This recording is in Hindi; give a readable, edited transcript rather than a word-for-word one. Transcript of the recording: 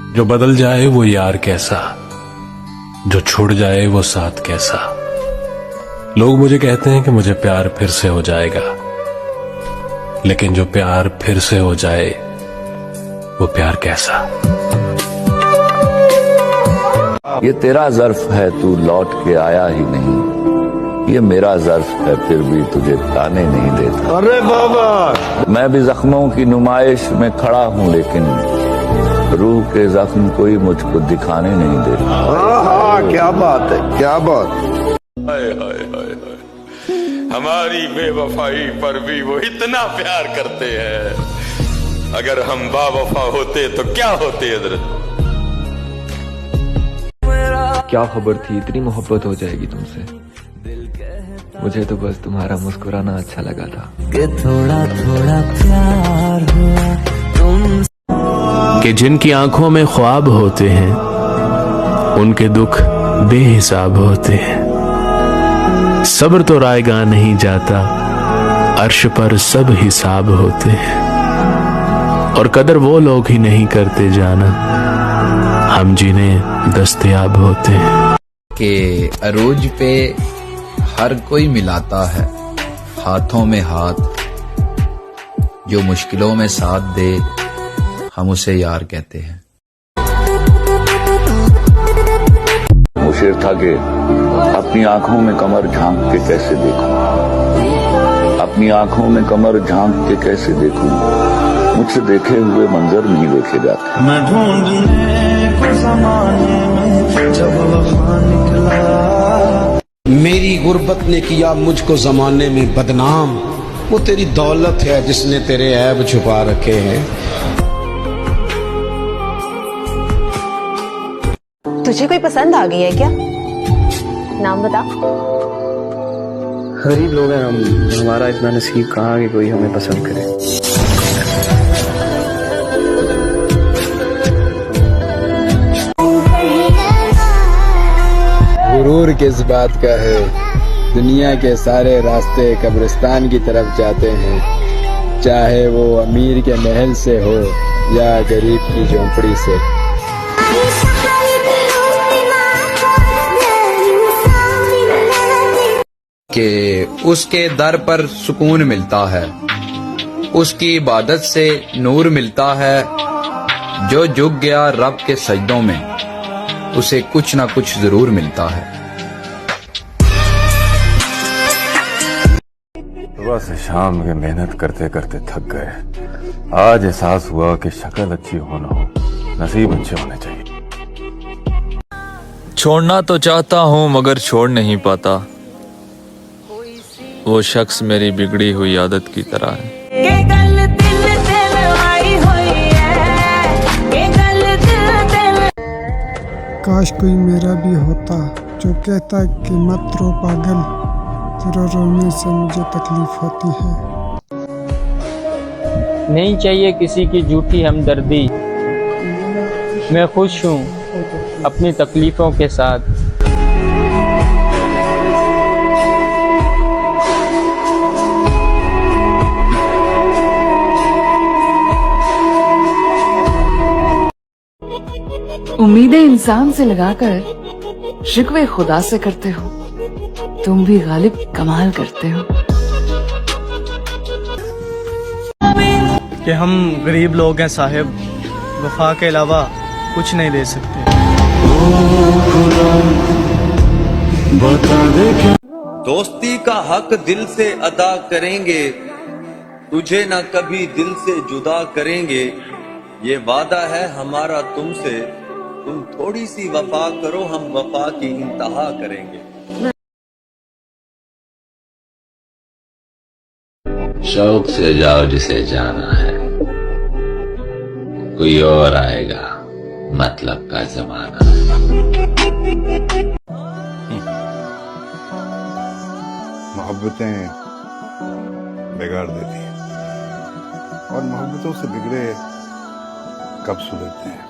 जो बदल जाए वो यार कैसा, जो छुड़ जाए वो साथ कैसा। लोग मुझे कहते हैं कि मुझे प्यार फिर से हो जाएगा, लेकिन जो प्यार फिर से हो जाए वो प्यार कैसा। ये तेरा ज़र्फ है, तू लौट के आया ही नहीं। ये मेरा ज़र्फ है, फिर भी तुझे ताने नहीं देता। अरे बाबा, मैं भी जख्मों की नुमाइश में खड़ा हूँ, लेकिन रूह के जख्म कोई मुझको दिखाने नहीं देता। हाँ, क्या बात है, क्या बात। हाय हाय हाय हाय, हमारी बेवफाई पर भी वो इतना प्यार करते हैं। अगर हम बावफा होते तो क्या होते हजरत। क्या खबर थी इतनी मोहब्बत हो जाएगी तुमसे। मुझे तो बस तुम्हारा मुस्कुराना अच्छा लगा था कि थोड़ा थोड़ा प्यार हुआ तुम। कि जिनकी आंखों में ख्वाब होते हैं उनके दुख बेहिसाब होते हैं। सब्र तो रायगा नहीं जाता, अर्श पर सब हिसाब होते हैं। और कदर वो लोग ही नहीं करते जाना, हम जिन्हें दस्तयाब होते हैं। के अरूज पे हर कोई मिलाता है हाथों में हाथ, जो मुश्किलों में साथ दे हम उसे यार कहते हैं। वो शेर था कि अपनी आंखों में कमर झांक के कैसे देखूं, अपनी आंखों में कमर झांक के कैसे देखूं, मुझसे देखे हुए मंजर नहीं देखे जाते। मैं ढूंढने को ज़माने में जब वफा निकला। मेरी गुर्बत ने किया मुझको जमाने में बदनाम। वो तेरी दौलत है जिसने तेरे ऐब छुपा रखे हैं। तुझे कोई पसंद आ गई है क्या? नाम बता। गरीब लोग हैं हम, हमारा इतना नसीब कहाँ कि कोई हमें पसंद करे। गुरूर किस बात का है, दुनिया के सारे रास्ते कब्रिस्तान की तरफ जाते हैं, चाहे वो अमीर के महल से हो या गरीब की झोंपड़ी से। कि उसके दर पर सुकून मिलता है, उसकी इबादत से नूर मिलता है। जो झुक गया रब के सजदों में, उसे कुछ ना कुछ जरूर मिलता है। सुबह से शाम के मेहनत करते करते थक गए। आज एहसास हुआ कि शक्ल अच्छी हो ना हो, नसीब अच्छे होने चाहिए। छोड़ना तो चाहता हूँ मगर छोड़ नहीं पाता, वो शख्स मेरी बिगड़ी हुई आदत की तरह है। काश कोई मेरा भी होता जो कहता कि मत रो पागल, तेरा रोने से मुझे तकलीफ होती है। नहीं चाहिए किसी की झूठी हमदर्दी, मैं खुश हूँ अपनी तकलीफों के साथ। उम्मीदें इंसान से लगाकर शिकवे खुदा से करते हो, तुम भी गालिब कमाल करते हो। कि हम गरीब लोग हैं साहिब, वफा के अलावा कुछ नहीं दे सकते। दोस्ती का हक दिल से अदा करेंगे, तुझे ना कभी दिल से जुदा करेंगे। ये वादा है हमारा तुमसे, तुम थोड़ी सी वफा करो, हम वफा की इंतहा करेंगे। शौक से जाओ जिसे जाना है, कोई और आएगा, मतलब का जमाना है। मोहब्बतें बिगाड़ देती हैं और मोहब्बतों से बिगड़े कब सुधरते हैं।